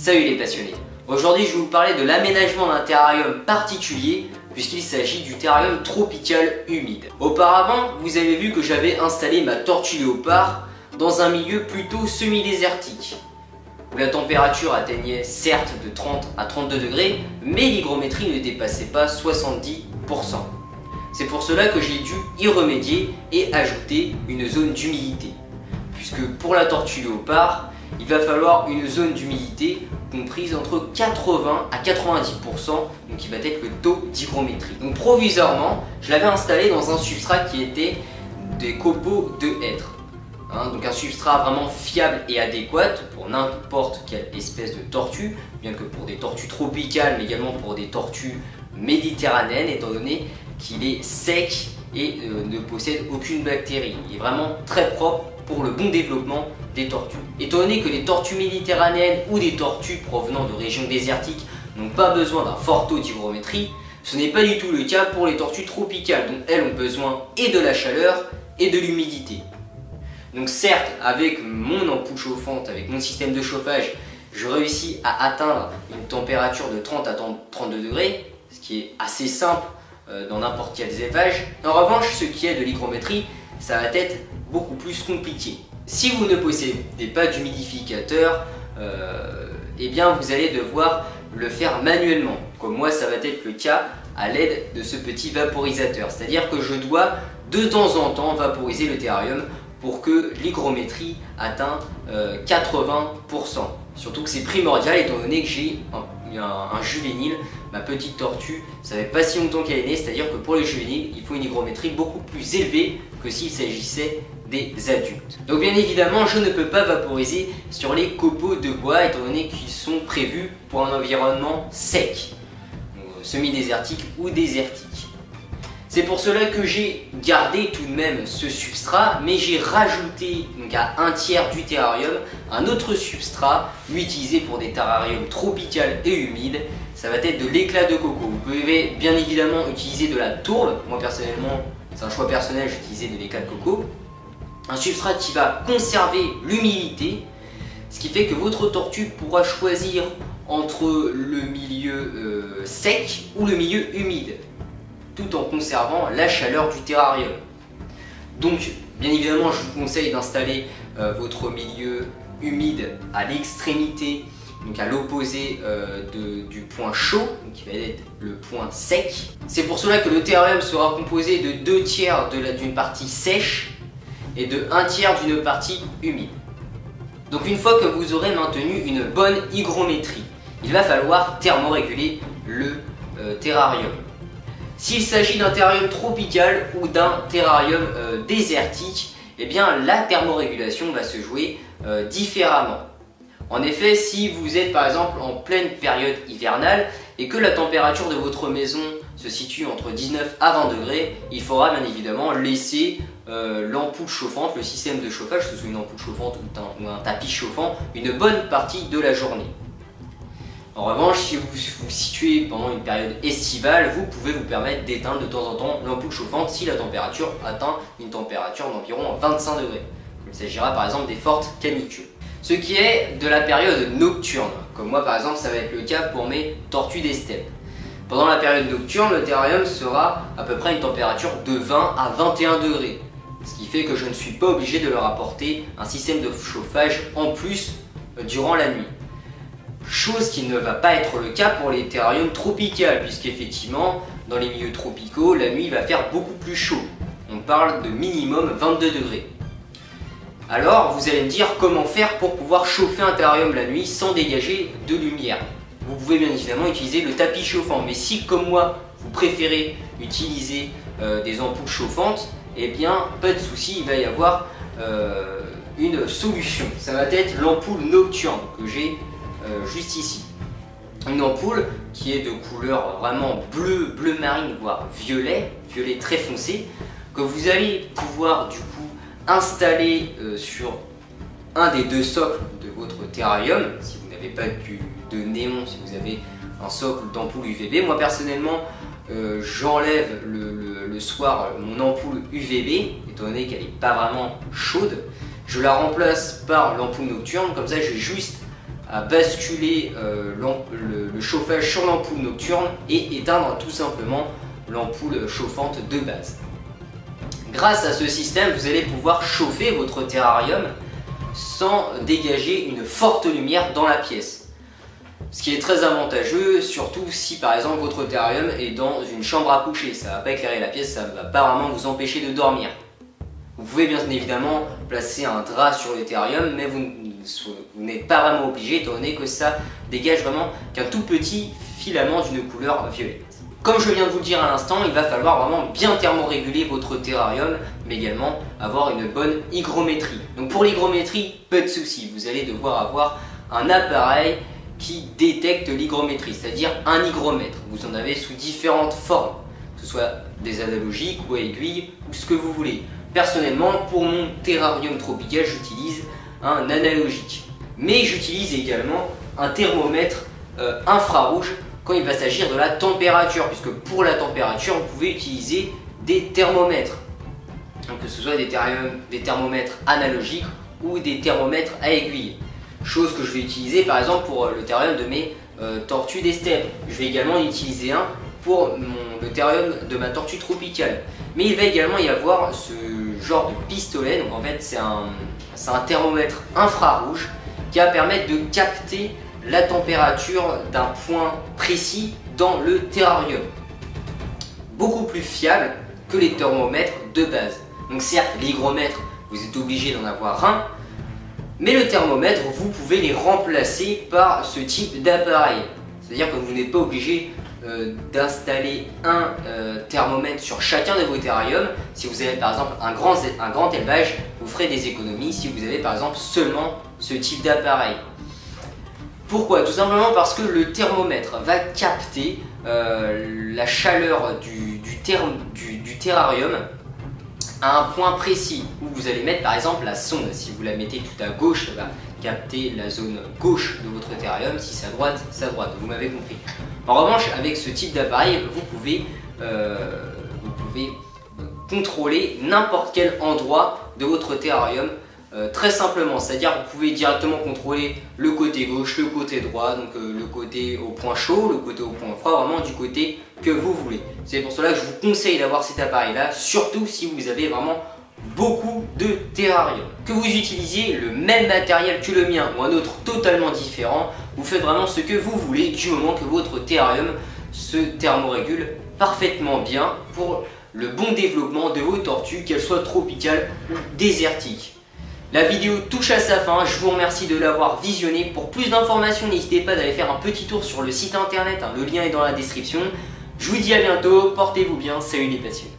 Salut les passionnés. Aujourd'hui je vais vous parler de l'aménagement d'un terrarium particulier puisqu'il s'agit du terrarium tropical humide. Auparavant, vous avez vu que j'avais installé ma tortue léopard dans un milieu plutôt semi-désertique où la température atteignait certes de 30 à 32 degrés, mais l'hygrométrie ne dépassait pas 70%. C'est pour cela que j'ai dû y remédier et ajouter une zone d'humidité. Puisque pour la tortue léopard, il va falloir une zone d'humidité comprise entre 80 à 90%, donc qui va être le taux d'hygrométrie. Donc provisoirement, je l'avais installé dans un substrat qui était des copeaux de hêtre. Donc un substrat vraiment fiable et adéquat pour n'importe quelle espèce de tortue, bien que pour des tortues tropicales, mais également pour des tortues méditerranéennes, étant donné qu'il est sec et ne possède aucune bactérie. Il est vraiment très propre pour le bon développement des tortues. Étant donné que les tortues méditerranéennes ou des tortues provenant de régions désertiques n'ont pas besoin d'un fort taux d'hygrométrie, ce n'est pas du tout le cas pour les tortues tropicales, dont elles ont besoin et de la chaleur et de l'humidité. Donc certes, avec mon ampoule chauffante, avec mon système de chauffage, je réussis à atteindre une température de 30 à 32 degrés, ce qui est assez simple dans n'importe quel élevage. En revanche, ce qui est de l'hygrométrie, ça va être beaucoup plus compliqué. Si vous ne possédez pas d'humidificateur, eh bien vous allez devoir le faire manuellement. Comme moi, ça va être le cas à l'aide de ce petit vaporisateur. C'est-à-dire que je dois de temps en temps vaporiser le terrarium pour que l'hygrométrie atteigne 80%. Surtout que c'est primordial étant donné que j'ai un juvénile, ma petite tortue, ça fait pas si longtemps qu'elle est née, c'est-à-dire que pour les juvéniles, il faut une hygrométrie beaucoup plus élevée que s'il s'agissait des adultes. Donc bien évidemment, je ne peux pas vaporiser sur les copeaux de bois étant donné qu'ils sont prévus pour un environnement sec, semi-désertique ou désertique. C'est pour cela que j'ai gardé tout de même ce substrat, mais j'ai rajouté donc à un tiers du terrarium un autre substrat utilisé pour des terrariums tropicales et humides. Ça va être de l'éclat de coco. Vous pouvez bien évidemment utiliser de la tourbe. Moi personnellement, c'est un choix personnel, j'ai utilisé de l'éclat de coco. Un substrat qui va conserver l'humidité, ce qui fait que votre tortue pourra choisir entre le milieu sec ou le milieu humide, tout en conservant la chaleur du terrarium. Donc, bien évidemment, je vous conseille d'installer votre milieu humide à l'extrémité, donc à l'opposé du point chaud, donc qui va être le point sec. C'est pour cela que le terrarium sera composé de 2 tiers d'une partie sèche et de 1 tiers d'une partie humide. Donc une fois que vous aurez maintenu une bonne hygrométrie, il va falloir thermoréguler le terrarium. S'il s'agit d'un terrarium tropical ou d'un terrarium désertique, eh bien la thermorégulation va se jouer différemment. En effet, si vous êtes par exemple en pleine période hivernale et que la température de votre maison se situe entre 19 à 20 degrés, il faudra bien évidemment laisser l'ampoule chauffante, le système de chauffage, que ce soit une ampoule chauffante ou un tapis chauffant, une bonne partie de la journée. En revanche, si vous vous situez pendant une période estivale, vous pouvez vous permettre d'éteindre de temps en temps l'ampoule chauffante si la température atteint une température d'environ 25 degrés. Il s'agira par exemple des fortes canicules. Ce qui est de la période nocturne, comme moi par exemple ça va être le cas pour mes tortues des steppes. Pendant la période nocturne, le terrarium sera à peu près une température de 20 à 21 degrés. Ce qui fait que je ne suis pas obligé de leur apporter un système de chauffage en plus durant la nuit. Chose qui ne va pas être le cas pour les terrariums tropicales, puisqu'effectivement, dans les milieux tropicaux, la nuit va faire beaucoup plus chaud. On parle de minimum 22 degrés. Alors, vous allez me dire comment faire pour pouvoir chauffer un terrarium la nuit sans dégager de lumière. Vous pouvez bien évidemment utiliser le tapis chauffant, mais si, comme moi, vous préférez utiliser des ampoules chauffantes, eh bien, pas de souci, il va y avoir une solution. Ça va être l'ampoule nocturne que j'ai juste ici. Une ampoule qui est de couleur vraiment bleu marine, voire violet très foncé, que vous allez pouvoir du coup installer sur un des 2 socles de votre terrarium, si vous n'avez pas de néon, si vous avez un socle d'ampoule UVB. Moi personnellement, j'enlève le soir mon ampoule UVB, étant donné qu'elle n'est pas vraiment chaude. Je la remplace par l'ampoule nocturne, comme ça j'ai juste à basculer le chauffage sur l'ampoule nocturne et éteindre tout simplement l'ampoule chauffante de base. Grâce à ce système, vous allez pouvoir chauffer votre terrarium sans dégager une forte lumière dans la pièce. Ce qui est très avantageux, surtout si par exemple votre terrarium est dans une chambre à coucher. Ça ne va pas éclairer la pièce, ça ne va pas vraiment vous empêcher de dormir. Vous pouvez bien évidemment placer un drap sur le terrarium, mais vous n'êtes pas vraiment obligé étant donné que ça dégage vraiment qu'un tout petit filament d'une couleur violette. Comme je viens de vous le dire à l'instant, il va falloir vraiment bien thermoréguler votre terrarium, mais également avoir une bonne hygrométrie. Donc pour l'hygrométrie, pas de souci, vous allez devoir avoir un appareil qui détecte l'hygrométrie, c'est-à-dire un hygromètre. Vous en avez sous différentes formes, que ce soit des analogiques ou à aiguille ou ce que vous voulez. Personnellement, pour mon terrarium tropical, j'utilise un analogique. Mais j'utilise également un thermomètre infrarouge quand il va s'agir de la température, puisque pour la température, vous pouvez utiliser des thermomètres. Donc, que ce soit des thermomètres analogiques ou des thermomètres à aiguille. Chose que je vais utiliser par exemple pour le terrarium de mes tortues des steppes. Je vais également en utiliser un pour le terrarium de ma tortue tropicale. Mais il va également y avoir ce genre de pistolet, donc en fait c'est un thermomètre infrarouge qui va permettre de capter la température d'un point précis dans le terrarium. Beaucoup plus fiable que les thermomètres de base. Donc certes, l'hygromètre, vous êtes obligé d'en avoir un, mais le thermomètre, vous pouvez les remplacer par ce type d'appareil. C'est-à-dire que vous n'êtes pas obligé d'installer un thermomètre sur chacun de vos terrariums. Si vous avez par exemple un grand élevage, vous ferez des économies si vous avez par exemple seulement ce type d'appareil. Pourquoi? Tout simplement parce que le thermomètre va capter la chaleur du terrarium à un point précis où vous allez mettre par exemple la sonde. Si vous la mettez tout à gauche, ça va capter la zone gauche de votre terrarium, si c'est à droite, c'est à droite, vous m'avez compris. En revanche, avec ce type d'appareil, vous pouvez contrôler n'importe quel endroit de votre terrarium très simplement, c'est-à-dire vous pouvez directement contrôler le côté gauche, le côté droit, donc le côté au point chaud, le côté au point froid, vraiment du côté que vous voulez. C'est pour cela que je vous conseille d'avoir cet appareil là, surtout si vous avez vraiment beaucoup de terrarium. Que vous utilisiez le même matériel que le mien ou un autre totalement différent, vous faites vraiment ce que vous voulez du moment que votre terrarium se thermorégule parfaitement bien pour le bon développement de vos tortues, qu'elles soient tropicales ou désertiques. La vidéo touche à sa fin, je vous remercie de l'avoir visionnée. Pour plus d'informations, n'hésitez pas d'aller faire un petit tour sur le site internet, le lien est dans la description. Je vous dis à bientôt, portez-vous bien, salut les passionnés.